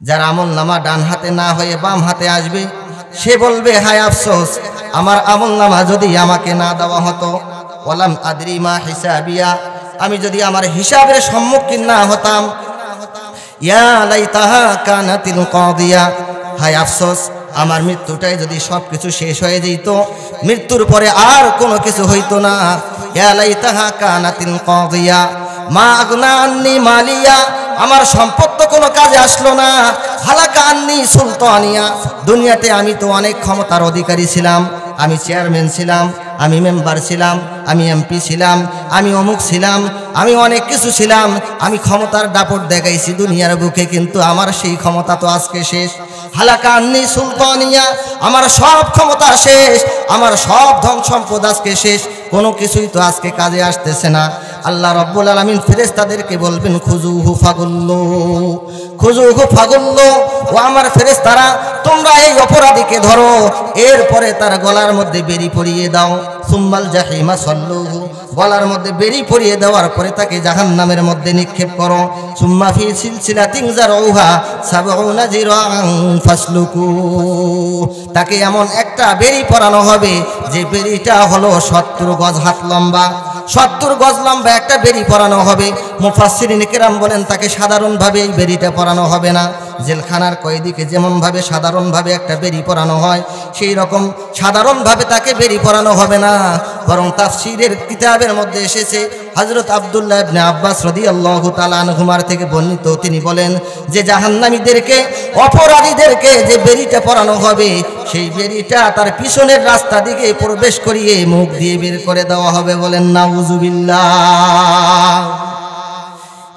যার আমল নামা ডান হাতে না হয়ে বাম হাতে আসবে সে বলবে হায় আফসোস, আমার আমল নামা যদি আমাকে না দেওয়া হতো। ওয়ালাম আদরি মা হিসাবিয়া, আমি যদি আমার হিসাবের সম্মুখীন না হতাম। ইয়া লাইতাহা কানাতিল কাদিয়া, হায় আফসোস, আমার মৃত্যুটাই যদি সব কিছু শেষ হয়ে যেত, মৃত্যুর পরে আর কোনো কিছু হইতো না। ইয়া লাইতাহা কানাতিল কাদিয়া মা আগনা আন্নি মালিয়া, আমার সম্পদ তো কোনো কাজে আসলো না। হালাকা আন্নি সুলতানিয়া, দুনিয়াতে আমি তো অনেক ক্ষমতার অধিকারী ছিলাম, আমি চেয়ারম্যান ছিলাম, আমি মেম্বার ছিলাম, আমি এমপি ছিলাম, আমি অমুক ছিলাম, আমি অনেক কিছু ছিলাম, আমি ক্ষমতার দাপট দেখাইছি দুনিয়ার বুকে, কিন্তু আমার সেই ক্ষমতা তো আজকে শেষ। হালাকা আন্নি সুলতানিয়া, আমার সব ক্ষমতা শেষ, আমার সব ধন সম্পদ আজকে শেষ, কোনো কিছুই তো আজকে কাজে আসতেছে না। আল্লাহ রব্বুল আলামিন ফেরেশতাদেরকে বলবেন খুজুহু ফাগুল্লু, খুজুহু ফাগুল্লু, ও আমার ফেরেশতারা তোমরা এই অপরাধীকে ধরো, এরপরে তার গলার মধ্যে বেরি পরিয়ে দাও। সুম্মাল জাহিমা সল্লুহু, গলার মধ্যে বেরি পরিয়ে দেওয়ার পরে তাকে জাহান্নামের মধ্যে নিক্ষেপ করো। সুম্মা ফি সিলসিলাতিন যারউহা সাবউনা জিরাআন ফাসলুকু, তাকে এমন একটা বেরি পরানো হবে যে বেরিটা হলো 70 গজ হাত লম্বা, 70 গজ লম্বা একটা বেরি পরানো হবে। মুফাসসিরিন কেরাম বলেন তাকে সাধারণভাবে এই বেরিটা পরানো হবে না। জেলখানার কয়েদিকে যেমনভাবে সাধারণভাবে একটা বেরি পরানো হয়, সেই রকম সাধারণভাবে তাকে বেরি পরানো হবে না, বরং তাফসীরের কিতাবের মধ্যে এসেছে হযরত আব্দুল্লাহ ইবনে আব্বাস রাদিয়াল্লাহু তাআলা আনহুমার থেকে বর্ণিত, তিনি বলেন যে জাহান্নামীদেরকে, অপরাধীদেরকে যে বেরিটা পরানো হবে, সেই বেরিটা তার পিছনের রাস্তা দিকে প্রবেশ করিয়ে মুখ দিয়ে বের করে দেওয়া হবে। বলেন নাউযুবিল্লাহ।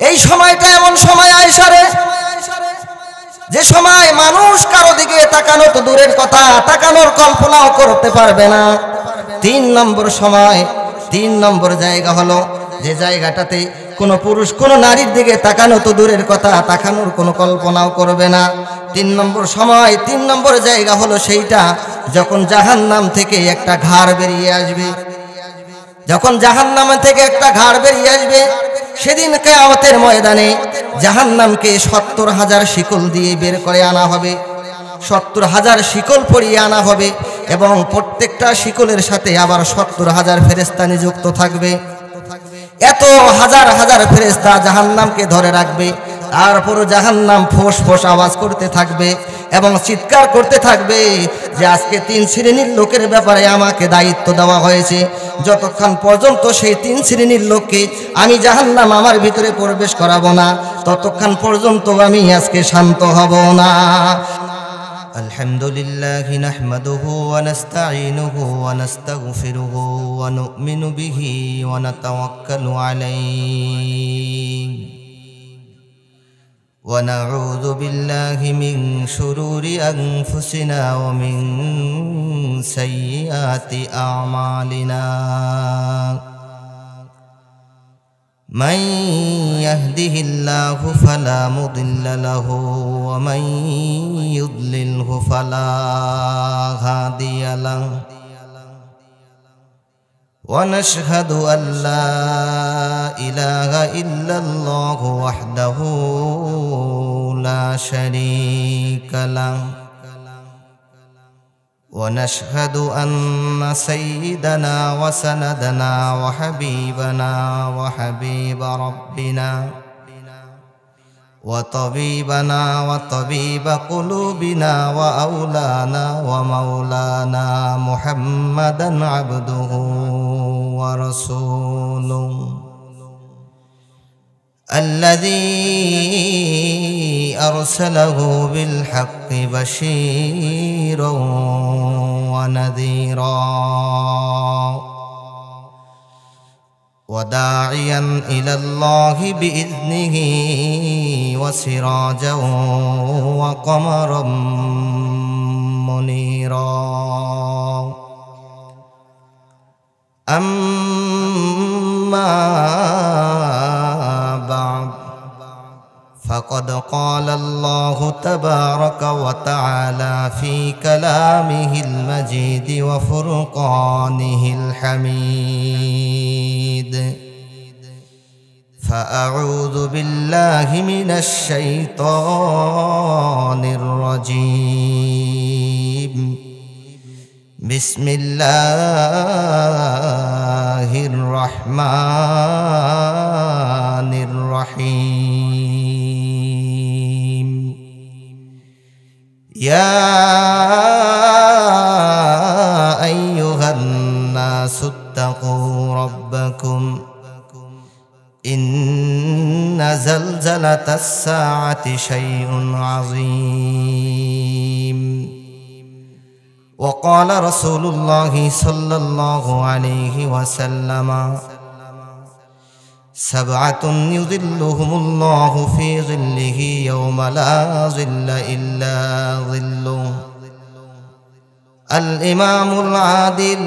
এই সময়টা এমন সময় আয়সারে, যে সময় মানুষ কারো দিকে তাকানো তো দূরের কথা, তাকানোর কল্পনাও করতে পারবে না। 3 নম্বর সময়, 3 নম্বর জায়গা হলো যে জায়গাটাতে কোনো পুরুষ কোনো নারীর দিকে তাকানো তো দূরের কথা, তাকানোর কোনো কল্পনাও করবে না। 3 নম্বর সময়, 3 নম্বর জায়গা হলো সেইটা যখন জাহান্নাম থেকে একটা ঘাড় বেরিয়ে আসবে। যখন জাহান্নাম থেকে একটা ঘাড় বেরিয়ে আসবে, সেদিন কিয়ামতের ময়দানে জাহান্নামকে 70,000 শিকল দিয়ে বের করে আনা হবে, 70,000 শিকল পরিয়ে আনা হবে, এবং প্রত্যেকটা শিকলের সাথে আবার 70,000 ফেরেশতা নিযুক্ত থাকবে। এত হাজার হাজার ফেরেশতা জাহান্নামকে ধরে রাখবে। তারপরও জাহান্নাম ফোঁস ফোঁস আওয়াজ করতে থাকবে এবং চিৎকার করতে থাকবে যে আজকে 3 শ্রেণীর লোকের ব্যাপারে আমাকে দায়িত্ব দেওয়া হয়েছে, যতক্ষণ পর্যন্ত সেই 3 শ্রেণীর লোককে আমি জাহান্নাম আমার ভিতরে প্রবেশ করাবো না, ততক্ষণ পর্যন্ত আমি আজকে শান্ত হব না। আলহামদুলিল্লাহি নাহমাদুহু ওয়া নাস্তাঈনুহু ওয়া নাস্তাগফিরুহু ওয়া নু'মিনু বিহি ওয়া নাতাওয়াক্কালু আলাইহি ওয়া নাউযু বিল্লাহি মিন শুরুরি আনফুসিনা ওয়া মিন সাইয়্যাতি আ'মালিনা। من يهده الله فلا مضل له ومن يضلله فلا هادي له ونشهد أن لا إله إلا الله وحده لا شريك له ونشهد أن سيدنا وسندنا وحبيبنا وحبيب ربنا وطبيبنا وطبيب قلوبنا وأولانا ومولانا محمدا عبده ورسوله الذي أرسله بالحق بشيرا ونذيرا وداعيا إلى الله بإذنه وسراجا وقمرا منيرا. أما بعد فقد قال الله تبارك وتعالى في كلامه المجيد وفرقانه الحميد: فأعوذ بالله من الشيطان বিসমিল্লাহির রহমানির রহিম। ইয়া আইয়ুহান নাসুত্তাকু রাব্বাকুম ইন্না জালজালাতাস সাআতি শাইউন আযীম। وقال رسول الله صلى الله عليه وسلم سبعة يظلهم الله في ظله يوم لا ظل إلا ظله الإمام العادل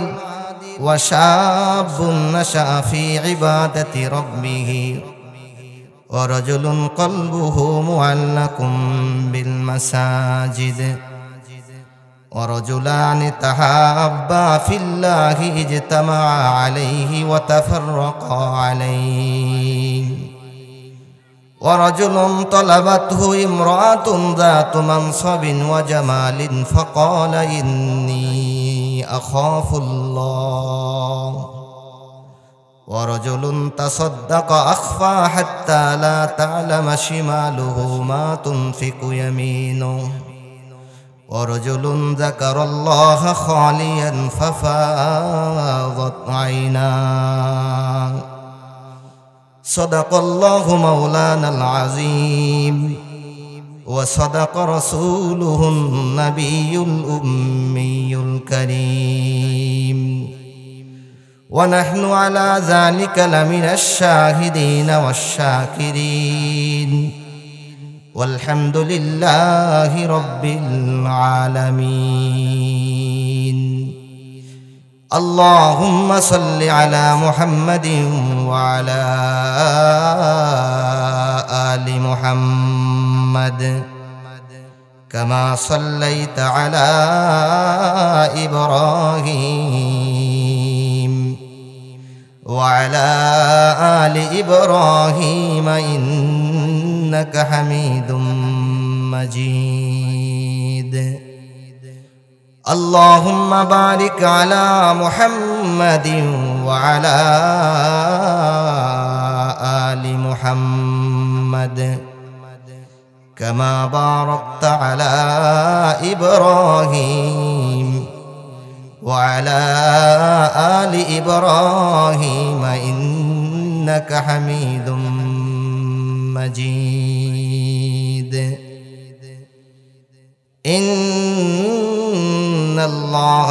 وشاب نشأ في عبادة ربه ورجل قلبه معلق بالمساجد ورجلان تحابا في الله اجتمعا عليه وتفرقا عليه ورجل طلبته امرأة ذات منصب وجمال فقال إني أخاف الله ورجل تصدق أخفى حتى لا تعلم شماله ما تنفق يمينه ورجل ذكر الله خاليا ففاضت عيناه صدق الله مولانا العظيم وصدق رسوله النبي الأمي الكريم ونحن على ذلك لمن الشاهدين والشاكرين والحمد لله رب العالمين اللهم صل على محمد وعلى آل محمد كما صليت على إبراهيم وعلى آل إبراهيم إنك حميد مجيد اللهم بارك على محمد وعلى آل محمد كما باركت على إبراهيم وعلى آل إبراهيم إنك حميد مجيد إن الله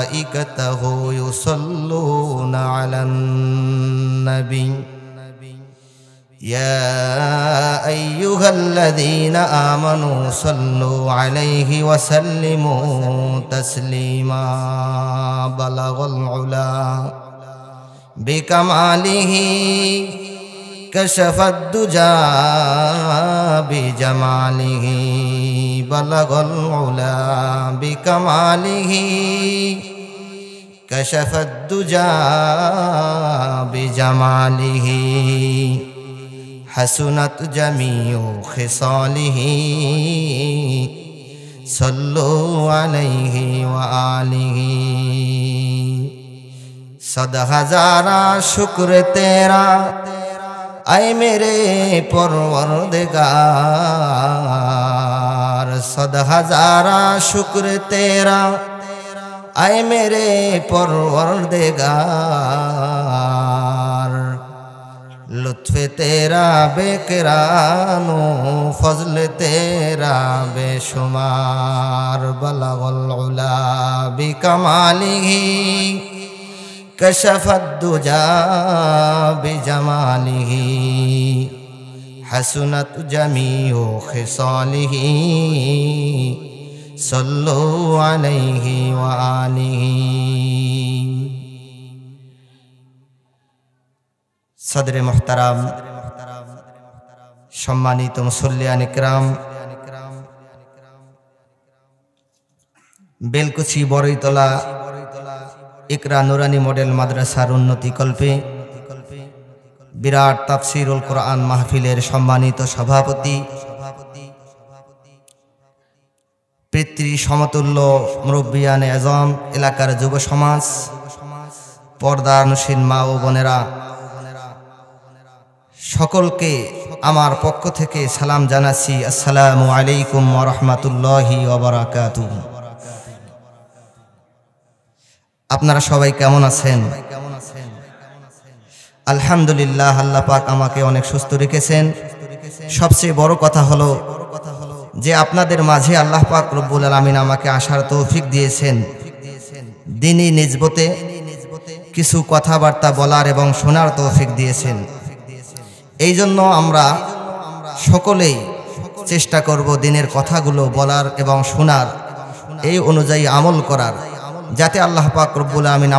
وملائكته يصلون على النبي يا أيها الذين آمنوا صلوا عليه وسلموا تسليما بلغ العلا بكماله كشف الدجى بجماله بلغ العلا بكماله كشف الدجى بجماله حسنت جميع خصاله صلوا عليه وآله صد हज़ारा शुक्र तेरा ऐ मेरे परवरदिगार सद हज़ारा शुक्र तेरा ऐ मेरे परवरदिगार लुत्फ़े तेरा बेकरानो फज़ल तेरा बेशुमार बलगल उला बिकमालिही कशफ़त दुजा बिजमालिही हसनत जमीउ खिसालिही सल्लु अलैहि व आलिहि। सदरे मुहतरम सम्मानित मुसल्लियान इकराम बेलकुची बरईतला इकरा नुरानी मॉडल माद्रासार उन्नति कल्पे बिराट ताफसीरुल कुरआन महफिलेर सम्मानित सभापति পিতৃ সমতুল্য মুরব্বিয়ানে আজম, এলাকার যুব সমাজ, পর্দানুশীল মা ও বোনেরা, সকলকে আমার পক্ষ থেকে সালাম জানাচ্ছি। আসসালামু আলাইকুম ওয়া রাহমাতুল্লাহি ওয়া বারাকাতুহু। আপনারা সবাই কেমন আছেন? আলহামদুলিল্লাহ, আল্লাহ পাক আমাকে অনেক সুস্থ রেখেছেন। সবচেয়ে বড় কথা হলো যে আপনাদের মাঝে আল্লাহ পাক রব্বুল আলামিন আমাকে আসার তৌফিক দিয়েছেন, দ্বীনি নিসবতে কিছু কথাবার্তা বলার এবং শোনার তৌফিক দিয়েছেন। এই জন্য আমরা সকলেই চেষ্টা করব দ্বীনের কথাগুলো বলার এবং শোনার, এই অনুযায়ী আমল করার, যাতে আল্লাহ পাক রব্বুল আলামিন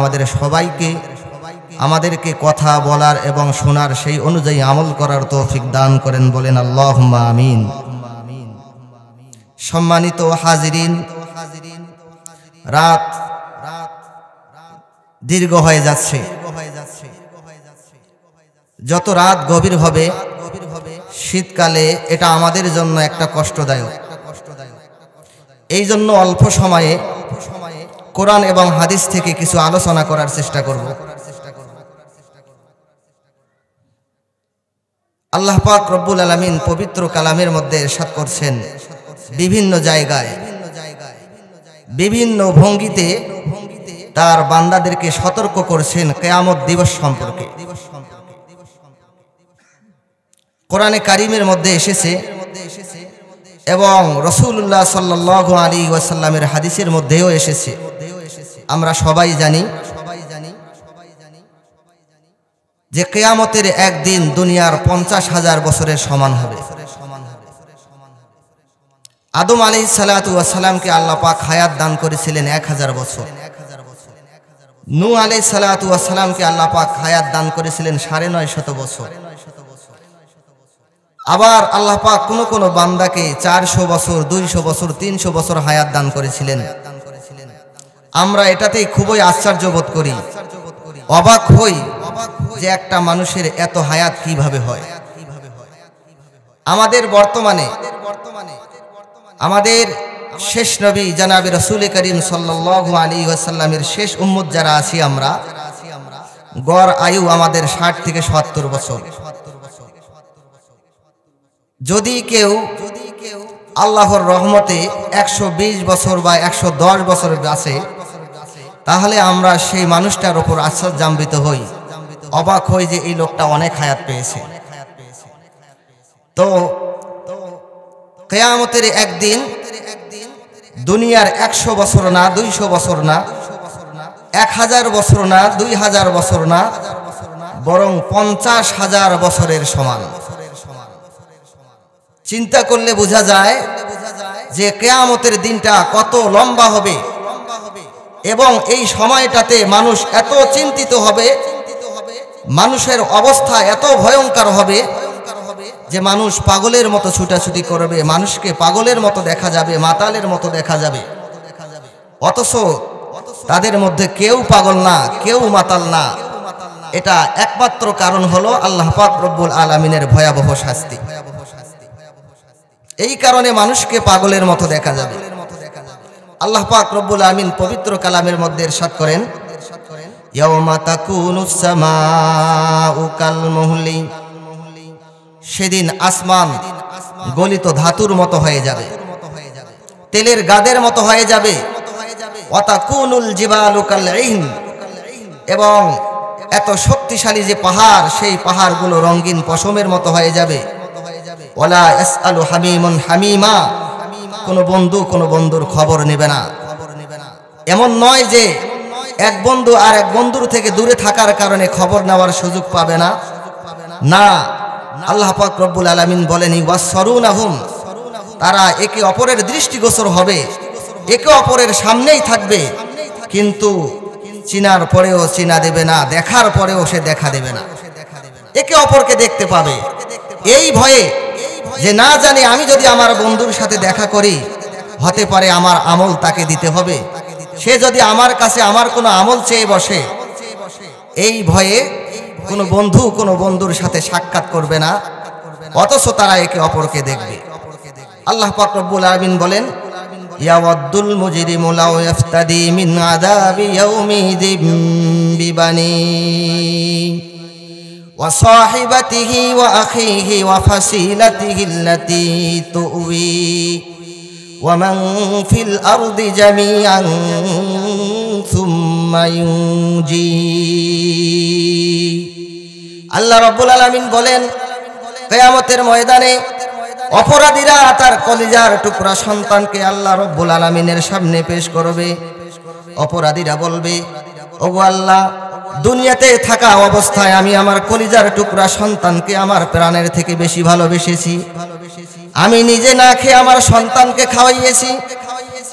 আমাদেরকে কথা বলার এবং শোনার সেই অনুযায়ী আমল করার তৌফিক দান করেন। বলেন আল্লাহুম্মা আমিন। সম্মানিত হাজিরিন, রাত দীর্ঘ হয়ে যাচ্ছে। যত রাত গভীর হবে, শীতকালে এটা আমাদের জন্য একটা কষ্টদায়ক। এই জন্য অল্প সময়ে কোরআন এবং হাদিস থেকে কিছু আলোচনা করার চেষ্টা করব। আল্লাহ পাক রব্বুল আলামিন পবিত্র কালামের মধ্যে ইরশাদ করছেন, বিভিন্ন জায়গায় বিভিন্ন ভঙ্গিতে তার বান্দাদেরকে সতর্ক করছেন কিয়ামত দিবস সম্পর্কে। কোরআনে কারীমের মধ্যে এসেছে এবং রাসূলুল্লাহ সাল্লাল্লাহু আলাইহি ওয়াসাল্লামের হাদিসের মধ্যেও এসেছে। আমরা সবাই জানি যে কিয়ামতের একদিন দুনিয়ার 50,000 বছরের সমান হবে। আদম আলাইহিস সালাতু ওয়াস সালামকে আল্লাহ পাক হায়াত দান করেছিলেন 1000 বছর। নূহ আলাইহিস সালাতু ওয়াস সালামকে আল্লাহ পাক হায়াত দান করেছিলেন 950 বছর। আবার আল্লাহ পাক কোন বান্দাকে 400 বছর, 200 বছর, 300 বছর হায়াত দান করেছিলেন। আমরা এটাতেই খুবই আশ্চর্য বোধ করি, অবাক হই যে একটা মানুষের এত হায়াত কিভাবে হয়। আমাদের বর্তমানে আমাদের শেষ নবী জনাবে রাসূল করিম সাল্লাল্লাহু আলাইহি ওয়াসাল্লামের শেষ উম্মত যারা আছি আমরা, গড় আয়ু আমাদের 60 থেকে 70 বছর। যদি কেউ আল্লাহর রহমতে 120 বছর বা 110 বছর বাঁচে, তাহলে আমরা সেই মানুষটার উপর আশ্চর্যান্বিত হই, অবাক হই যে এই লোকটা অনেক হায়াত পেয়েছে। তো কিয়ামতের একদিন দুনিয়ার 100 বছর না, 200 বছর না, 1000 বছর না, 2000 বছর না, বরং 50,000 বছরের সমান। চিন্তা করলে বোঝা যায় যে কিয়ামতের দিনটা কত লম্বা হবে এবং এই সময়টাতে মানুষ এত চিন্তিত হবে, মানুষের অবস্থা এত ভয়ঙ্কর হবে যে মানুষ পাগলের মতো ছুটাছুটি করবে, মানুষকে পাগলের মতো দেখা যাবে, মাতালের মতো দেখা যাবে। অথচ তাদের মধ্যে কেউ পাগল না, কেউ মাতাল না। এটা একমাত্র কারণ হলো আল্লাহ পাক রব্বুল আলামিনের ভয়াবহ শাস্তি। এই কারণে মানুষকে পাগলের মতো দেখা যাবে। আল্লাহ পাক রব্বুল আমিন পবিত্র কালামের মধ্যে ইরশাদ করেন, ইয়াওমা তাকুনুস সামাউ কাল মুহলি, সেদিন আসমান গলিত ধাতুর মতো হয়ে যাবে, তেলের গাদের মতো হয়ে যাবে। ওয়া তাকুনুল জিবালু কাল ইহন, এবং এত শক্তিশালী যে পাহাড়, সেই পাহাড়গুলো রঙিন পশমের মতো হয়ে যাবে। ওয়ালা ইয়াসআলু হামিমুন হামিমা, কোন বন্ধু কোন বন্ধুর খবর নেবে না। এমন নয় যে এক বন্ধু আর এক বন্ধুর থেকে দূরে থাকার কারণে খবর নেওয়ার সুযোগ পাবে না। না, আল্লাহ পাক রব্বুল আলামিন বলেন ওয়াসরুনাহুম, তারা একে অপরের দৃষ্টিগোচর হবে, একে অপরের সামনেই থাকবে, কিন্তু চিনার পরেও চিনা দেবে না, দেখার পরেও সে দেখা দেবে না। একে অপরকে দেখতে পাবে এই ভয়ে যে না জানি আমি যদি আমার বন্ধুর সাথে দেখা করি, হতে পারে আমার আমল তাকে দিতে হবে। সে যদি আমার কাছে আমার কোনো আমল চেয়ে বসে, এই ভয়ে কোনো বন্ধু কোনো বন্ধুর সাথে সাক্ষাৎ করবে না, অথচ তারা একে অপরকে দেখবে। আল্লাহ পাক রব্বুল আলামিন বলেন ইয়াওয়াদ্দুল মুজরিমু লাউ ইফতাদি মিন আযাবি ইয়াউমিদিন বিবানি ওয়া সাহিবাতিহি ওয়া আখিহি ওয়া ফাসিলাতিহি আল্লাতী তুওয়ি ওয়া মান ফিল আরদি জামিআন সুম্মা ইউনজি। আল্লাহ রাব্বুল আলামিন বলেন, কিয়ামতের ময়দানে অপরাধীরা তার কলিজার টুকরা সন্তানকে আল্লাহ রাব্বুল আলামিনের সামনে পেশ করবে। অপরাধীরা বলবে, ওগো আল্লাহ, দুনিয়াতে থাকা অবস্থায় আমি আমার কলিজার টুকরা সন্তানকে আমার প্রাণের থেকে বেশি ভালোবেসেছি। আমি নিজে না খেয়ে আমার সন্তানকে খাওয়াইয়েছি।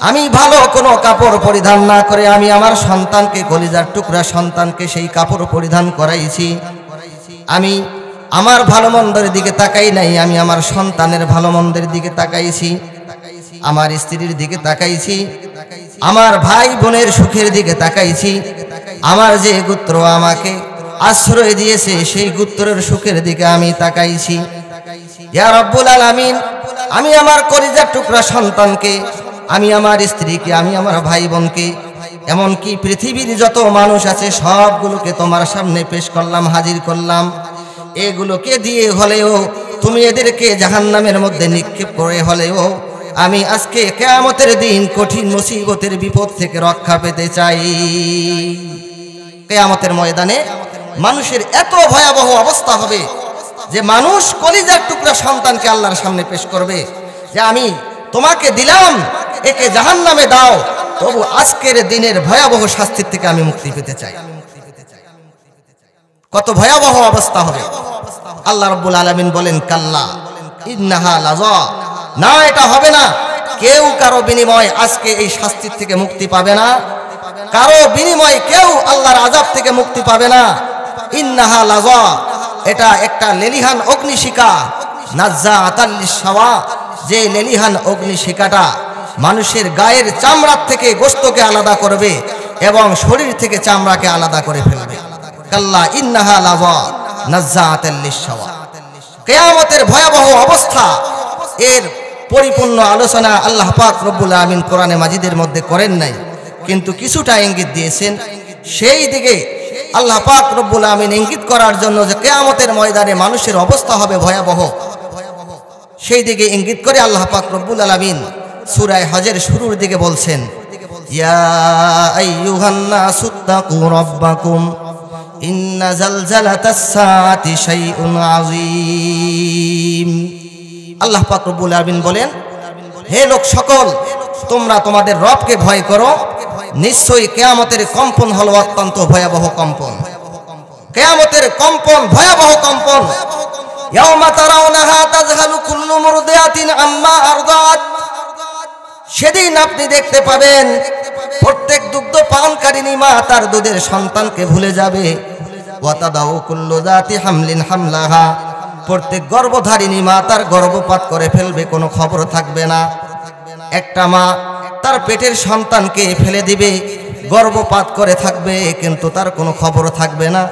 আমি ভালো কোনো কাপড় পরিধান না করে আমি আমার সন্তানকে, কলিজার টুকরা সন্তানকে সেই কাপড় পরিধান করাইছি। আমি আমার ভালো মন্দের দিকে তাকাই নাই, আমি আমার সন্তানের ভালো মন্দের দিকে তাকাইছি, আমার স্ত্রীর দিকে তাকাইছি, আমার ভাই বোনের সুখের দিকে তাকাইছি, আমার যে গোত্র আমাকে আশ্রয় দিয়েছে সেই গোত্রের সুখের দিকে আমি তাকাইছি। ইয়া রাব্বুল আলামিন, আমি আমার কলিজার টুকরা সন্তানকে, আমি আমার স্ত্রীকে, আমি আমার ভাই বোনকে, এমনকি পৃথিবীর যত মানুষ আছে সবগুলোকে তোমার সামনে পেশ করলাম, হাজির করলাম। এগুলোকে দিয়ে হলেও তুমি এদেরকে জাহান্নামের মধ্যে নিক্ষেপ করে হলেও আমি আজকে কিয়ামতের দিন কঠিন মুসিবতের বিপদ থেকে রক্ষা পেতে চাই। কিয়ামতের ময়দানে মানুষের এত ভয়াবহ অবস্থা হবে যে মানুষ কলিজার টুকরা সন্তানকে আল্লাহর সামনে পেশ করবে যে আমি তোমাকে দিলাম, একে জাহান্নামে দাও, তবু আজকের দিনের ভয়াবহ শাস্তির থেকে আমি মুক্তি পেতে চাই। কত ভয়াবহ অবস্থা হবে। আল্লাহ রাব্বুল আলামিন বলেন, কাল্লা ইন্নাহা লাযা, না এটা হবে না। কেউ কারো বিনিময় আজকে এই শাস্তির থেকে মুক্তি পাবে না, কারো বিনিময় কেউ আল্লাহর আযাব থেকে মুক্তি পাবে না। ইন্নাহা লাযা, এটা একটা লেলিহান অগ্নিশিখা, নাজ্জাআতাল লিশ-শাওয়া, যে লেলিহান অগ্নিশিখাটা মানুষের গায়ের চামড়ার থেকে গোশতকে আলাদা করবে এবং শরীর থেকে চামড়াকে আলাদা করে ফেলবে। কাল্লা ইন্নাহা লাযা নাজ্জাআতাল লিশ-শাওয়া। কিয়ামতের ভয়াবহ অবস্থা, এর পরিপূর্ণ আলোচনা আল্লাহ পাক রব্বুল আমিন কোরআনে মাজিদের মধ্যে করেন নাই, কিন্তু কিছুটা ইঙ্গিত দিয়েছেন। সেই দিকে আল্লাহ পাক রব্বুল আমিন ইঙ্গিত করার জন্য যে কিয়ামতের ময়দানে মানুষের অবস্থা হবে ভয়াবহ, সেই দিকে ইঙ্গিত করে আল্লাহ পাক রব্বুল আলামিন সূরা হজের শুরুর দিকে বলছেন, ইয়া আইয়ুহান নাসুত্তাকু রাব্বাকুম ইন্না জালজালাতাস সাআতি শাইউন আযীম। আল্লাহ পাক রব্বুল আলামিন বলেন, হে লোক সকল, তোমরা তোমাদের রবকে ভয় করো, নিশ্চয়ই কিয়ামতের কম্পন হলো অত্যন্ত ভয়াবহ কম্পন। কিয়ামতের কম্পন ভয়াবহ কম্পন। ইয়াওমা তারাউনাহা তাযহালু কুল্লু মুরদিআতিন আম্মা আরদাত, সেদিন আপনি দেখতে পাবেন প্রত্যেক দুগ্ধ পানকারিনী মা তার দুধের সন্তানকে ভুলে যাবে। ওয়া তাদাউ কুল্লু যাতি হামলিন হামলাহা, প্রত্যেক গর্ভধারিণী মা তার গর্ভপাত করে ফেলবে, কোনো খবর থাকবে না। একটা মা তার পেটের সন্তানকে ফেলে দিবে, গর্ভপাত করে থাকবে, কিন্তু তার কোনো খবর থাকবে না।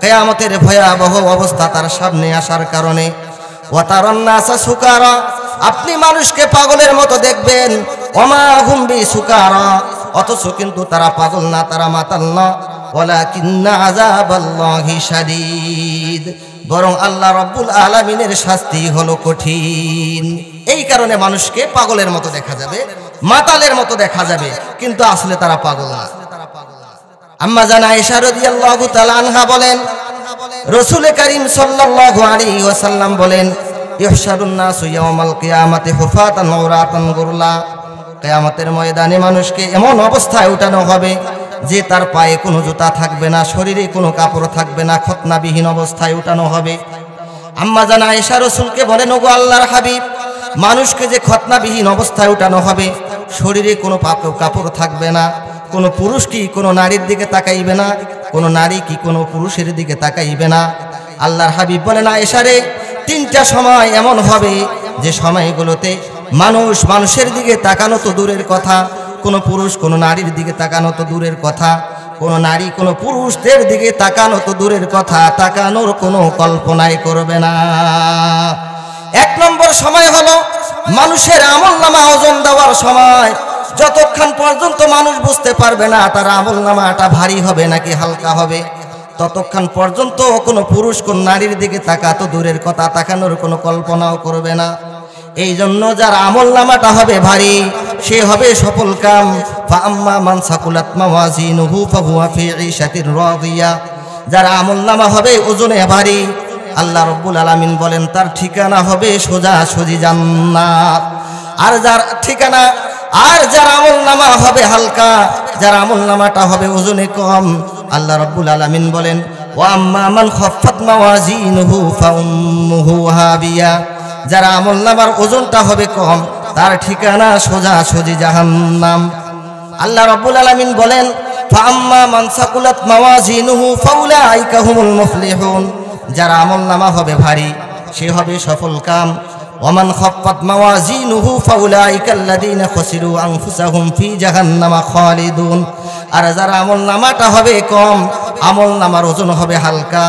কিয়ামতের ভয়াবহ অবস্থা তার সামনে আসার কারণে ওয়া তারান নাসা সুকারা, আপনি মানুষকে পাগলের মতো দেখবেন, ওমা হুম বিসুকারা, অথচ কিন্তু তারা পাগল না, তারা মাতাল না। ওয়ালাকিন্না আযাবাল্লাহি শাদীদ, বরং আল্লাহ রাব্বুল আলামিনের শাস্তি হলো কঠিন। এই কারণে মানুষকে পাগলের মতো দেখা যাবে, মাতালের মতো দেখা যাবে, কিন্তু আসলে তারা পাগল না। আম্মা জান আয়েশা রাদিয়াল্লাহু তাআলা আনহা বলেন, রাসূল করিম সাল্লাল্লাহু আলাইহি ওয়াসাল্লাম বলেন, ইহশারুন নাসু ইয়াওমাল কিয়ামাতি হুফাতান উরাতান গুরলা, কিয়ামতের ময়দানে মানুষকে এমন অবস্থায় উঠানো হবে যে তার পায়ে কোনো জুতা থাকবে না, শরীরে কোনো কাপড় থাকবে না, খতনাবিহীন অবস্থায় উঠানো হবে। আম্মা জান আয়েশা রাসূলকে বলেন, ওগো আল্লাহর হাবিব, মানুষকে যে খতনাবিহীন অবস্থায় উঠানো হবে, শরীরে কোনো কাপড় থাকবে না, কোনো পুরুষ কি কোনো নারীর দিকে তাকাইবে না, কোনো নারী কি কোনো পুরুষের দিকে তাকাইবে না। আল্লাহর হাবিব বলেন, আয়েশা রে, তিনটা সময় এমন হবে যে সময়গুলোতে মানুষ মানুষের দিকে তাকানো তো দূরের কথা, কোনো পুরুষ কোনো নারীর দিকে তাকানো তো দূরের কথা, কোনো নারী কোনো পুরুষদের দিকে তাকানো তো দূরের কথা, তাকানোর কোনো কল্পনাই করবে না। এক নম্বর সময় হলো মানুষের আমলনামা ওজন দেওয়ার সময়। যতক্ষণ পর্যন্ত মানুষ বুঝতে পারবে না তার আমলনামাটা ভারী হবে নাকি হালকা হবে, ততক্ষণ পর্যন্ত কোনো পুরুষ কোন নারীর দিকে তাকাতো দূরের কথা, তাকানোর কোনো কল্পনাও করবে না। এই জন্য যার আমলনামাটা হবে ভারী সে হবে সফল কাম। ফাআম্মা মান সাকুলাত মাওয়াজিনুহু ফাহুয়া ফি ঈশাতির রাদিয়া, যার আমলনামা হবে ওজনে ভারী, আল্লাহ রাব্বুল আলামিন বলেন তার ঠিকানা হবে সোজাসুজি জান্নাত। আর যার আমলনামা হবে হালকা, যার আমলনামাটা হবে ওজনে কম, আল্লাহ রাব্বুল আলামিন বলেন ওয়া আম্মা মান খাফফাত মাওয়াজিনুহু ফাউম্মুহু হাবিয়া, যার আমলনামার ওজনটা হবে কম তার ঠিকানা সোজাসুজি জাহান্নাম। আল্লাহ রাব্বুল আলামিন বলেন ফাআম্মা মান সাকুলাত মাওয়াজিনুহু ফাউলাইকা হুমুল মুফলিহুন, যার আমলনামা হবে ভারী সে হবে সফল কাম। ওয়ামান খাফফাত মাওয়াজিনুহু ফাউলাইকাল্লাযীনা খাসিরু আনফুসাহুম ফি জাহান্নামা খালিদুন, আর যার আমলনামাটা হবে কম, আমলনামার ওজন হবে হালকা,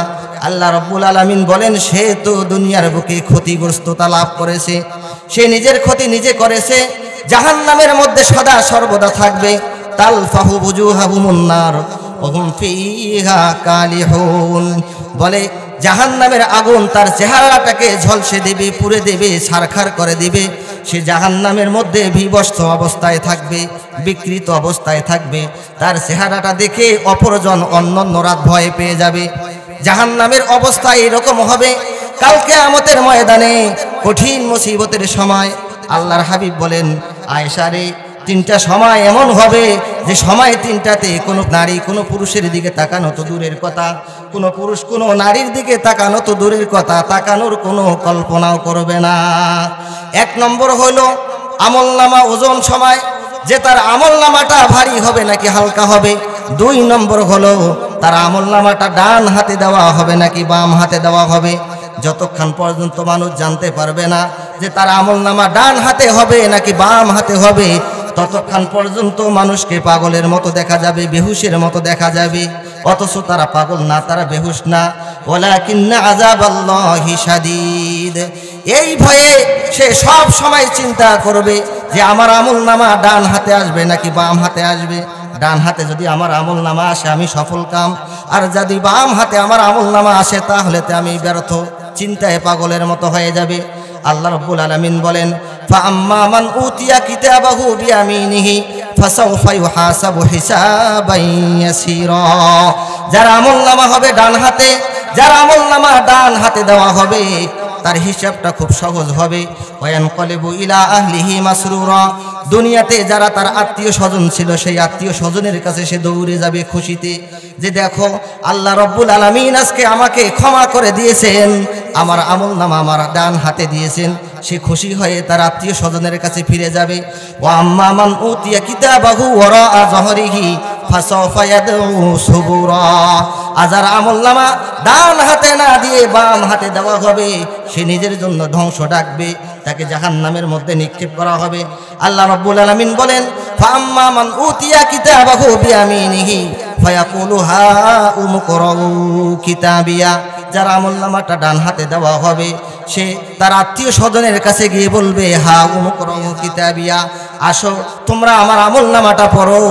আল্লাহ রাব্বুল আলামিন বলেন সে তো দুনিয়ার বুকে ক্ষতিগ্রস্ততা লাভ করেছে, সে নিজের ক্ষতি নিজে করেছে, জাহান্নামের মধ্যে সদা সর্বদা থাকবে। তালফাহু বুজুহাহুমুন নার ওয়া হুম ফিহা কালিহুন, বলে জাহান্নামের আগুন তার চেহারাটাকে ঝলসে দেবে, পুড়ে দেবে, ছারখার করে দিবে, সে জাহান্নামের মধ্যে বিবস্ত্র অবস্থায় থাকবে, বিকৃত অবস্থায় থাকবে, তার চেহারাটা দেখে অপরজন অন্যান্য রাত ভয় পেয়ে যাবে। জাহান্নামের অবস্থা এরকম হবে কাল কিয়ামতের ময়দানে, কঠিন মুসিবতের সময়। আল্লাহর হাবিব বলেন আয়েশা রে, 3টা সময় এমন হবে যে সময় 3টাতে কোনো নারী কোনো পুরুষের দিকে তাকানো তো দূরের কথা, কোনো পুরুষ কোনো নারীর দিকে তাকানো তো দূরের কথা, তাকানোর কোনো কল্পনাও করবে না। 1 নম্বর হলো আমলনামা ওজন সময়, যে তার আমলনামাটা ভারী হবে নাকি হালকা হবে। 2 নম্বর হলো তার আমলনামাটা ডান হাতে দেওয়া হবে নাকি বাম হাতে দেওয়া হবে। যতক্ষণ পর্যন্ত মানুষ জানতে পারবে না যে তার আমলনামা ডান হাতে হবে নাকি বাম হাতে হবে, ততক্ষণ পর্যন্ত মানুষকে পাগলের মতো দেখা যাবে, বেহুশের মতো দেখা যাবে, অথচ তারা পাগল না, তারা বেহুশ না। ওয়ালাকিন্না আযাবাল্লাহি শাদীদ, এই ভয়ে সে সব সময় চিন্তা করবে যে আমার আমলনামা ডান হাতে আসবে নাকি বাম হাতে আসবে। ডান হাতে যদি আমার আমলনামা আসে আমি সফল কাম, আর যদি বাম হাতে আমার আমলনামা আসে তাহলে তো আমি ব্যর্থ, চিন্তায় পাগলের মতো হয়ে যাবে। আল্লাহ রাব্বুল আলামিন বলেন ফাআম্মা মান উতিয়া কিতাবাহু বিয়ামিনিহি ফাসাউফা ইউহাসাবু হিসাবান ইয়াসীরা, যার আমলনামা হবে ডান হাতে, যার আমলনামা ডান হাতে দেওয়া হবে তার হিসাবটা খুব সহজ হবে। ওয়ায়ানকালিবু ইলা আহলিহি মাসরুরা, দুনিয়াতে যারা তার আত্মীয় স্বজন ছিল সেই আত্মীয় স্বজনের কাছে সে দৌড়ে যাবে খুশিতে, যে দেখো আল্লাহ রাব্বুল আলামিন আজকে আমাকে ক্ষমা করে দিয়েছেন, আমার আমলনামা আমার ডান হাতে দিয়েছেন। সে খুশি হয়ে তার আত্মীয় স্বজনের কাছে ফিরে যাবে। ওয়া আম্মা মান উতিয়া কিতাবাহু ওয়ারাআ যাহরিহি ফাসাউফা ইয়াদউ সুবুরা, আজার আমলনামা ডান হাতে না দিয়ে বাম হাতে দেওয়া হবে, সে নিজের জন্য ধ্বংস ডাকবে, তাকে জাহান্নামের মধ্যে নিক্ষেপ করা হবে। আল্লাহ রাব্বুল আলামিন বলেন ফাআম্মা মান উতিয়া কিতাবাহু বিয়ামিনিহি ফায়াকুলু হাউম ইকরাউ কিতাবিয়া, যার আমলনামাটা ডান হাতে দেওয়া হবে সে তার আত্মীয় স্বজনের কাছে গিয়ে বলবে হাউম ইকরাউ কিতাবিয়া, আসো তোমরা আমার আমলনামাটা পড়ো,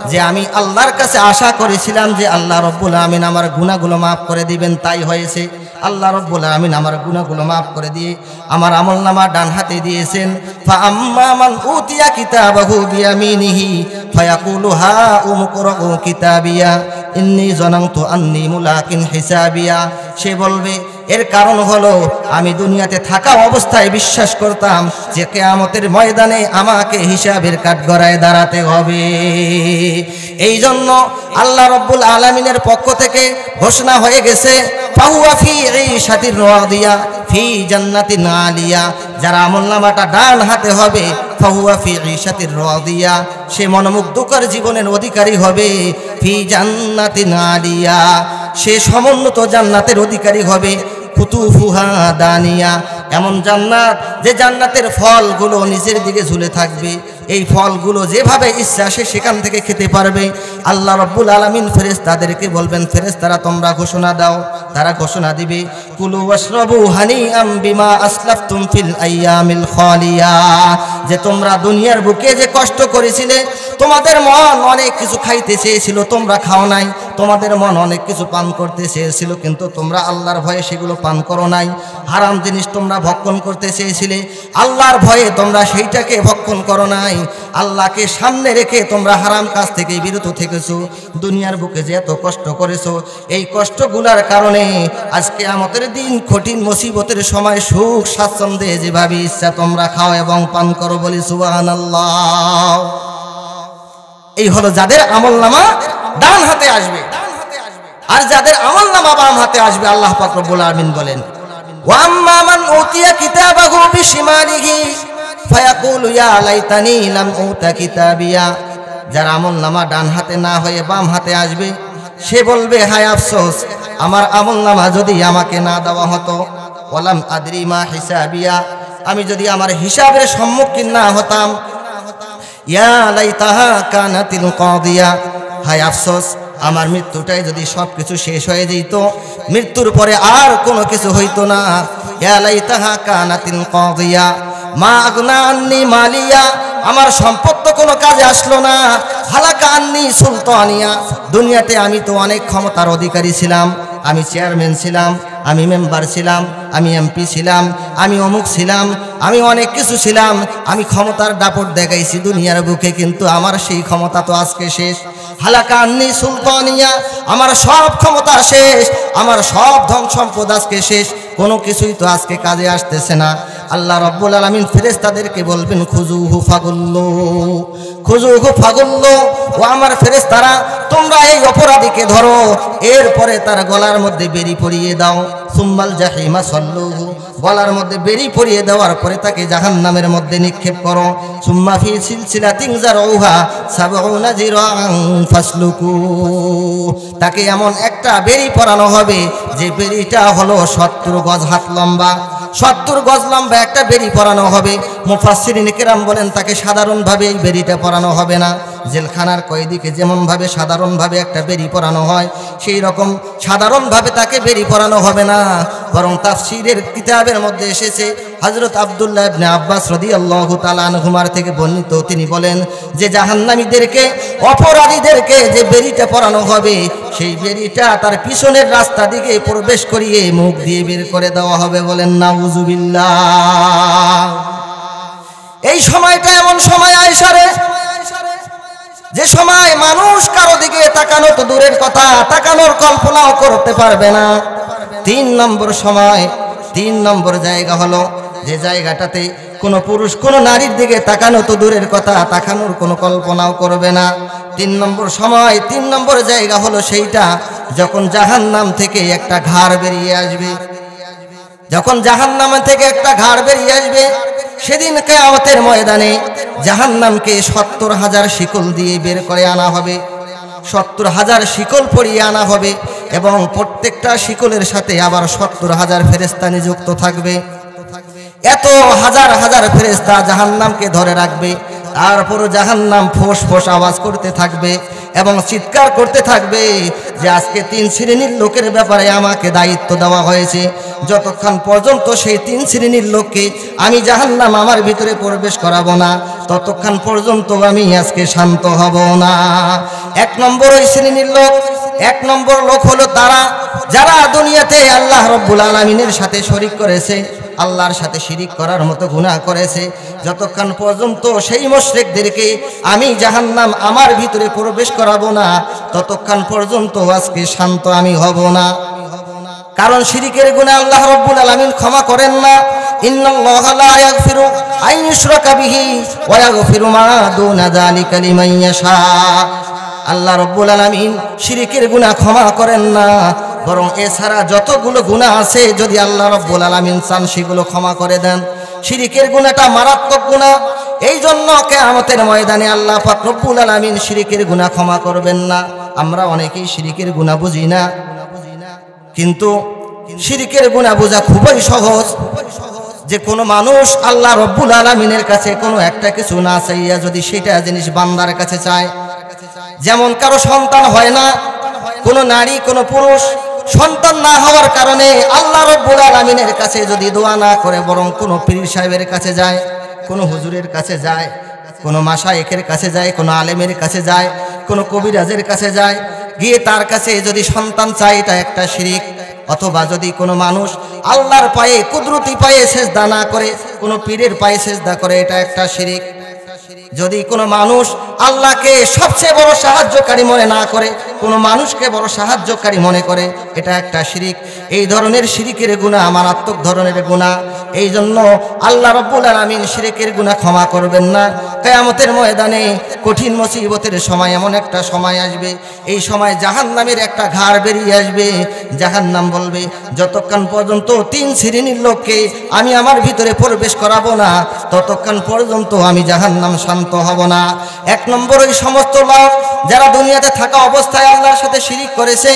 যে আমি আল্লাহর কাছে আশা করেছিলাম যে আল্লাহ রাব্বুল আলামিন আমার গুনাহগুলো মাফ করে দিবেন, তাই হয়েছে। আল্লাহ রাব্বুল আলামিন আমার গুনাহগুলো মাফ করে দিয়ে আমার আমলনামা ডান হাতে দিয়েছেন। ফাআম্মা মান উতিয়া কিতাবাহু বিয়ামিনিহি ফায়াকুলু হাউম ইকরাউ কিতাবিয়া ইন্নী যানানতু আন্নী মুলাকিন হিসাবিয়া, সে বলবে এর কারণ হলো আমি দুনিয়াতে থাকা অবস্থায় বিশ্বাস করতাম যে কিয়ামতের ময়দানে আমাকে হিসাবের কাঠগড়ায় দাঁড়াতে হবে। এই জন্য আল্লাহ রাব্বুল আলামিনের পক্ষ থেকে ঘোষণা হয়ে গেছে ফাহুয়া ফি ঈশাতির রাদিয়া ফি জান্নাতিন আলিয়া, যার আমলনামাটা ডান হাতে হবে ফাহুয়া ফি ঈশাতির রাদিয়া, সে মনোমুগ্ধকর জীবনের অধিকারী হবে। ফি জান্নাতিন আলিয়া, সে সমুন্নত জান্নাতের অধিকারী হবে। কুতুফুহা দানিয়া, এমন জান্নাত যে জান্নাতের ফলগুলো নিচের দিকে ঝুলে থাকবে, এই ফলগুলো যেভাবে ইচ্ছা সে সেখান থেকে খেতে পারবে। আল্লাহ রাব্বুল আলামিন ফেরেশতাদেরকে বলবেন, ফেরেশতারা তোমরা ঘোষণা দাও। তারা ঘোষণা দিবে, কুলু ওয়াশরাবু হানিআম বিমা আসলাফতুম ফিল আইয়ামিল খালিয়া, যে তোমরা দুনিয়ার বুকে যে কষ্ট করেছিলে, তোমাদের মন অনেক কিছু খাইতে চেয়েছিল, তোমরা খাও নাই। তোমাদের মন অনেক কিছু পান করতে চেয়েছিল, কিন্তু তোমরা আল্লাহর ভয়ে সেগুলো পান করো নাই। হারাম জিনিস তোমরা ভক্ষণ করতে চেয়েছিলে, আল্লাহর ভয়ে তোমরা সেইটাকে ভক্ষণ করো নাই। আল্লাহকে সামনে রেখে তোমরা হারাম কাজ থেকে বিরত থেকেছো। দুনিয়ার বুকে যে এত কষ্ট করেছো, এই কষ্টগুলোর কারণে আজকে আমাদের দিন কঠিন মুসিবতের সময় সুখ স্বাচ্ছন্দ্যে যেভাবে ইচ্ছা তোমরা খাও এবং পান করো। বলি সুবহানাল্লাহ। এই হলো যাদের আমলনামা ডান হাতে আসবে, আর যাদের আমলনামা বাম হাতে আসবে। আল্লাহ পাক রব্বুল আলামিন বলেন, ওয়া আম্মা মান উতিয়া কিতাবাহু বিশিমালিহি ফায়াকুলু ইয়া লাইতানি লাম উতা কিতাবিয়া। যার আমলনামা ডান হাতে না হয়ে বাম হাতে আসবে, সে বলবে, হায় আফসোস, আমার আমলনামা যদি আমাকে না দেওয়া হতো। ওয়ালাম আদরি মা হিসাবিয়া, আমি যদি আমার হিসাবের সম্মুখীন না হতাম। ইয়া লাইতাহা কানাতিল কাদিয়া, হায় আফসোস, আমার মৃত্যুটাই যদি সব কিছু শেষ হয়ে যেত, মৃত্যুর পরে আর কোনো কিছু হইতো না। ইয়া লাইতাহা কানাতিল কাদিয়া মা আগনা আন্নি মালিয়া, আমার সম্পদ তো কোনো কাজে আসলো না। হালাকা আন্নি সুলতানিয়া, দুনিয়াতে আমি তো অনেক ক্ষমতার অধিকারী ছিলাম, আমি চেয়ারম্যান ছিলাম, আমি মেম্বার ছিলাম, আমি এমপি ছিলাম, আমি অমুক ছিলাম, আমি অনেক কিছু ছিলাম, আমি ক্ষমতার দাপট দেখাইছি দুনিয়ার বুকে, কিন্তু আমার সেই ক্ষমতা তো আজকে শেষ। হালাকা আন্নি সুলতানিয়া, আমার সব ক্ষমতা শেষ, আমার সব ধন সম্পদ আজকে শেষ, কোনো কিছুই তো আজকে কাজে আসতেছে না। আল্লাহ রাব্বুল আলামিন ফেরেশতাদেরকে বলবেন, খুজুহু ফাগুল্লু, খুজুহু ফাগুল্লু, ও আমার ফেরেশতারা, তোমরা এই অপরাধীকে ধরো, এরপরে তার গলার মধ্যে বেরি পরিয়ে দাও। সুম্মাল জাহিমা সাল্লুহু, গলার মধ্যে বেরি পরিয়ে দেওয়ার পরে তাকে জাহান্নামের মধ্যে নিক্ষেপ করো। সুম্মা ফি সিলসিলাতিন যারউহা সাবউনা জিরাআন ফাসলুকু, তাকে এমন একটা বেরি পরানো হবে যে বেরিটা হলো 70 গজ হাত লম্বা। 70 গজ লম্বা একটা বেরি পরানো হবে। মুফাসসিরিন কিরাম বলেন, তাকে সাধারণভাবে এই বেরিটা পরানো হবে না। জেলখানার কয়েদিকে যেমনভাবে সাধারণভাবে একটা বেরি পরানো হয়, সেই রকম সাধারণভাবে তাকে বেরি পরানো হবে না, বরং তাফসীরের কিতাবের মধ্যে এসেছে, হযরত আব্দুল্লাহ ইবনে আব্বাস রাদিয়াল্লাহু তাআলা আনহুমার থেকে বর্ণিত, তিনি বলেন যে জাহান্নামীদেরকে, অপরাধীদেরকে যে বেরিটা পরানো হবে, সেই বেরিটা তার পিছনের রাস্তা দিকে প্রবেশ করিয়ে মুখ দিয়ে বের করে দেওয়া হবে। বলেন নাউযুবিল্লাহ। এই সময়টা এমন সময় আয়সারে, যে সময় মানুষ কারো দিকে তাকানো তো দূরের কথা, তাকানোর কল্পনাও করতে পারবে না। 3 নম্বর সময়, 3 নম্বর জায়গা হলো যে জায়গাটাতে কোনো পুরুষ কোনো নারীর দিকে তাকানো তো দূরের কথা, তাকানোর কোনো কল্পনাও করবে না। 3 নম্বর সময়, 3 নম্বর জায়গা হলো সেইটা যখন জাহান্নাম থেকে একটা ঘাড় বেরিয়ে আসবে। যখন জাহান্নাম থেকে একটা ঘাড় বেরিয়ে আসবে, সেদিন কিয়ামতের ময়দানে জাহান্নামকে 70,000 শিকল দিয়ে বের করে আনা হবে। 70,000 শিকল পরিয়ে আনা হবে, এবং প্রত্যেকটা শিকলের সাথে আবার 70,000 ফেরেশতা নিযুক্ত থাকবে। এত হাজার হাজার ফেরেশতা জাহান্নামকে ধরে রাখবে। তারপর জাহান্নাম ফোঁস ফোঁস আওয়াজ করতে থাকবে এবং চিৎকার করতে থাকবে যে আজকে 3 শ্রেণীর লোকের ব্যাপারে আমাকে দায়িত্ব দেওয়া হয়েছে। যতক্ষণ পর্যন্ত সেই 3 শ্রেণীর লোককে আমি জাহান্নাম আমার ভিতরে প্রবেশ করাবো না, ততক্ষণ পর্যন্ত আমি আজকে শান্ত হব না। 1 নম্বর ওই শ্রেণীর লোক, 1 নম্বর লোক হলো তারা যারা দুনিয়াতে আল্লাহ রাব্বুল আলামিনের সাথে শরীক করেছে, আল্লাহর সাথে শিরিক করার মতো গুনাহ করেছে। যতক্ষণ পর্যন্ত সেই মুশরিকদেরকে আমি জাহান্নাম আমার ভিতরে প্রবেশ করাবো না, ততক্ষণ পর্যন্ত আজকে শান্ত আমি হব না। কারণ শিরিকের গুনাহ আল্লাহ রাব্বুল আলামিন ক্ষমা করেন না। ইন্নাল্লাহা লা ইয়াগফিরু আন ইউশরাকা বিহি ওয়া ইয়াগফিরু মা দুনা যালিকা লিমান ইয়াশা। আল্লাহ রাব্বুল আলামিন শিরিকের গুনাহ ক্ষমা করেন না, বরং এছাড়া যতগুলো গুনাহ আছে যদি আল্লাহ রাব্বুল আলামিন চান সেগুলো ক্ষমা করে দেন। শিরিকের গুনাহটা মারাত্মক গুনাহ, এই জন্য কিয়ামতের ময়দানে আল্লাহ পাক রব্বুল আলামিন শিরিকের গুনাহ ক্ষমা করবেন না। আমরা অনেকেই শিরিকের গুনাহ বুঝি না, কিন্তু শিরিকের গুনাহ বোঝা খুবই সহজ। যে কোনো মানুষ আল্লাহ রব্বুল আলামিনের কাছে কোনো একটা কিছু না চাইয়া যদি সেটা জিনিস বান্দার কাছে চায়, যেমন কারো সন্তান হয় না, কোনো নারী কোনো পুরুষ সন্তান না হওয়ার কারণে আল্লাহ রব্বুল আলামিনের কাছে যদি দোয়া না করে বরং কোনো পীর সাহেবের কাছে যায়, কোনো হুজুরের কাছে যায়, কোনো মাশায়েখের কাছে যায়, কোনো আলেমের কাছে যায়, কোনো কবিরাজের কাছে যায়, গিয়ে তার কাছে যদি সন্তান চায়, এটা একটা শিরিক। অথবা যদি কোনো মানুষ আল্লাহর পায়ে কুদরতি পায়ে সেজদা না করে কোনো পীরের পায়ে সেজদা করে, এটা একটা শিরিক। যদি কোনো মানুষ আল্লাহকে সবচেয়ে বড় সাহায্যকারী মনে না করে কোনো মানুষকে বড় সাহায্যকারী মনে করে, এটা একটা শিরিক। এই ধরনের শিরিকের গুনাহ মারাত্মক ধরনের গুনাহ। এই জন্য আল্লাহ রাব্বুল আলামিন শিরিকের গুনাহ ক্ষমা করবেন না। কিয়ামতের ময়দানে কঠিন মুসিবতের সময় এমন একটা সময় আসবে, এই সময় জাহান্নামের একটা ঘাড় বেরিয়ে আসবে। জাহান্নাম বলবে, যতক্ষণ পর্যন্ত 3 শ্রেণীর লোককে আমি আমার ভিতরে প্রবেশ করাবো না ততক্ষণ পর্যন্ত আমি জাহান্নাম শান্ত হব না। 1 নম্বর ওই সমস্ত লোক যারা দুনিয়াতে থাকা অবস্থায় আল্লাহর সাথে শিরিক করেছে।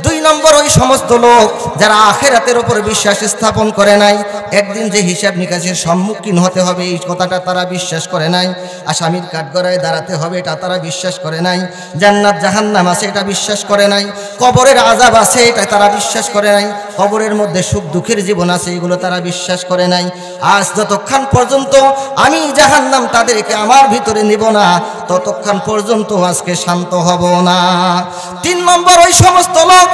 2 নম্বর ওই সমস্ত লোক যারা আখিরাতের উপর বিশ্বাস স্থাপন করে নাই, একদিন যে হিসাব নিকাশের সম্মুখীন হতে হবে এই কথাটা তারা বিশ্বাস করে নাই, আসামির কাঠগড়ায় দাঁড়াতে হবে এটা তারা বিশ্বাস করে নাই, জান্নাত জাহান্নাম আছে এটা বিশ্বাস করে নাই, কবরের আযাব আছে এটা তারা বিশ্বাস করে নাই, কবরের মধ্যে সুখ দুঃখের জীবন আছে এগুলো তারা বিশ্বাস করে নাই। আজ যতক্ষণ পর্যন্ত আমি জাহান্নাম তাদেরকে আমার ভিতরে নিব না ততক্ষণ পর্যন্ত আজকে শান্ত হব না। 3 নম্বর ওই সমস্ত লোক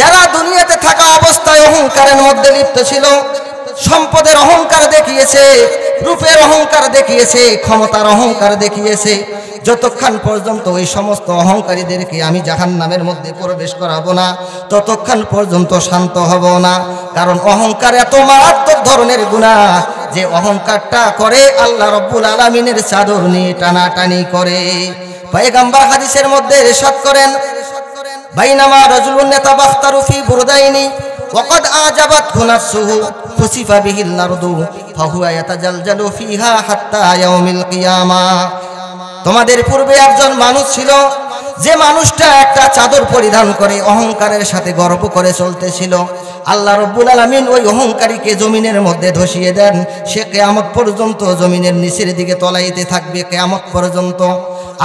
যারা দুনিয়াতে থাকা অবস্থায় অহংকারের মধ্যে লিপ্ত ছিল, সম্পদের অহংকার দেখিয়েছে, রূপের অহংকার দেখিয়েছে, ক্ষমতার অহংকার দেখিয়েছে, যতক্ষণ পর্যন্ত ওই সমস্ত অহংকারীদেরকে আমি জাহান্নামের মধ্যে প্রবেশ করাবো না ততক্ষণ পর্যন্ত শান্ত হব না। কারণ অহংকার এত মারাত্মক ধরনের গুনাহ যে অহংকারটা করে আল্লাহ রাব্বুল আলামিনের চাদর নিয়ে টানাটানি করে। পয়গম্বর হাদিসের মধ্যে ইরশাদ করেন, বাইনামা রাজুলুন ইয়াতাবাখতারু ফি বুরদাইনি ওয়াকাদ আজাবাতহু নাফসুহু ফুসিফা বিহিল আরদু ফাহুয়া ইয়াতাজালজালু ফিহা হাত্তা ইয়াউমিল কিয়ামাহ। তোমাদের পূর্বে একজন মানুষ ছিল, যে মানুষটা একটা চাদর পরিধান করে অহংকারের সাথে গর্ব করে চলতেছিল। আল্লাহ রাব্বুল আলামিন ওই অহংকারীকে জমিনের মধ্যে ধসিয়ে দেন, সে কিয়ামত পর্যন্ত জমিনের নিচের দিকে তলাইতে থাকবে কিয়ামত পর্যন্ত।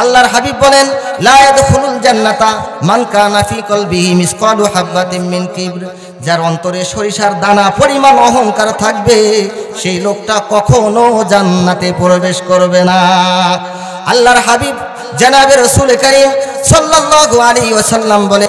আল্লাহর হাবিব বলেন, লা ইয়াদখুলুল জান্নাতা মান কানা ফি কলবিহি মিসকালু হাববাতিন মিন কিবর। যার অন্তরে সরিষার দানা পরিমাণ অহংকার থাকবে সেই লোকটা কখনো জান্নাতে প্রবেশ করবে না। আল্লাহর হাবিব জনাবে রাসূল করিম সাল্লাল্লাহু আলাইহি ওয়াসাল্লাম বলে